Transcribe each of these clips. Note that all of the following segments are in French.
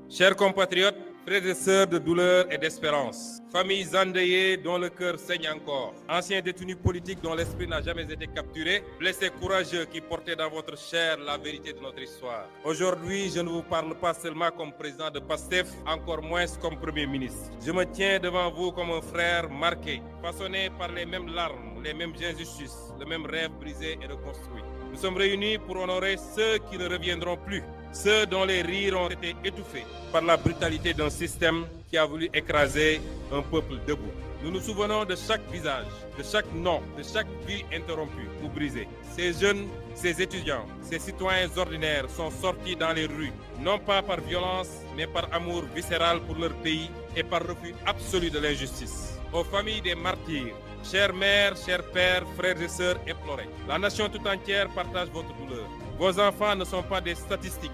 Chers compatriotes, frères et sœurs de douleur et d'espérance, familles endeuillées dont le cœur saigne encore, anciens détenus politiques dont l'esprit n'a jamais été capturé, blessés courageux qui portaient dans votre chair la vérité de notre histoire. Aujourd'hui, je ne vous parle pas seulement comme président de PASTEF, encore moins comme Premier ministre. Je me tiens devant vous comme un frère marqué, façonné par les mêmes larmes, les mêmes injustices, le même rêve brisé et reconstruit. Nous sommes réunis pour honorer ceux qui ne reviendront plus, ceux dont les rires ont été étouffés par la brutalité d'un système qui a voulu écraser un peuple debout. Nous nous souvenons de chaque visage, de chaque nom, de chaque vie interrompue ou brisée. Ces jeunes, ces étudiants, ces citoyens ordinaires sont sortis dans les rues, non pas par violence, mais par amour viscéral pour leur pays et par refus absolu de l'injustice. Aux familles des martyrs, chères mères, chers pères, frères et sœurs éplorés, la nation tout entière partage votre douleur. Vos enfants ne sont pas des statistiques,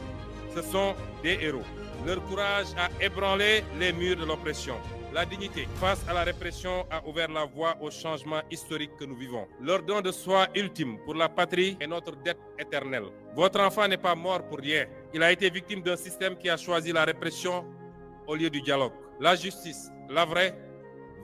ce sont des héros. Leur courage a ébranlé les murs de l'oppression. La dignité face à la répression a ouvert la voie au changement historique que nous vivons. Leur don de soi ultime pour la patrie est notre dette éternelle. Votre enfant n'est pas mort pour rien. Il a été victime d'un système qui a choisi la répression au lieu du dialogue. La justice, la vraie,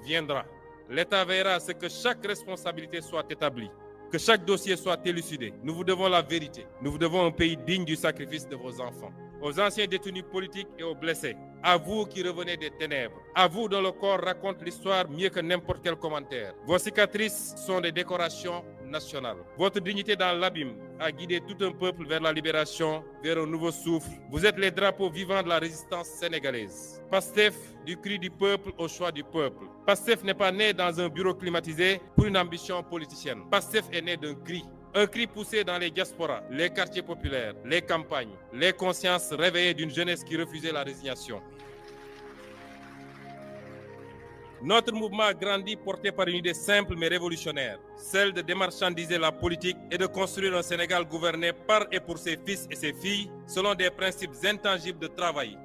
viendra. L'État veillera à ce que chaque responsabilité soit établie, que chaque dossier soit élucidé. Nous vous devons la vérité. Nous vous devons un pays digne du sacrifice de vos enfants. Aux anciens détenus politiques et aux blessés, à vous qui revenez des ténèbres, à vous dont le corps raconte l'histoire mieux que n'importe quel commentaire. Vos cicatrices sont des décorations nationales. Votre dignité dans l'abîme a guidé tout un peuple vers la libération, vers un nouveau souffle. Vous êtes les drapeaux vivants de la résistance sénégalaise. PASTEF, du cri du peuple au choix du peuple. PASTEF n'est pas né dans un bureau climatisé pour une ambition politicienne. PASTEF est né d'un cri. Un cri poussé dans les diasporas, les quartiers populaires, les campagnes, les consciences réveillées d'une jeunesse qui refusait la résignation. Notre mouvement a grandi porté par une idée simple mais révolutionnaire, celle de démarchandiser la politique et de construire un Sénégal gouverné par et pour ses fils et ses filles selon des principes intangibles de travail,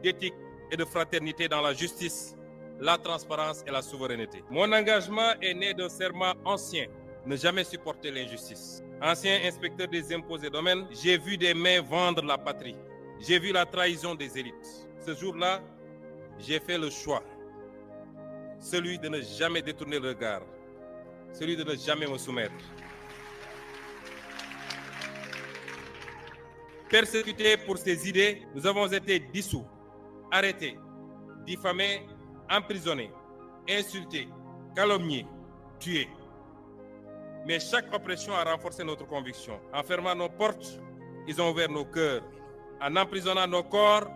d'éthique et de fraternité dans la justice, la transparence et la souveraineté. Mon engagement est né d'un serment ancien. Ne jamais supporter l'injustice. Ancien inspecteur des impôts et domaines, j'ai vu des mains vendre la patrie. J'ai vu la trahison des élites. Ce jour-là, j'ai fait le choix. Celui de ne jamais détourner le regard. Celui de ne jamais me soumettre. Persécutés pour ces idées, nous avons été dissous, arrêtés, diffamés, emprisonnés, insultés, calomniés, tués. Mais chaque oppression a renforcé notre conviction. En fermant nos portes, ils ont ouvert nos cœurs. En emprisonnant nos corps,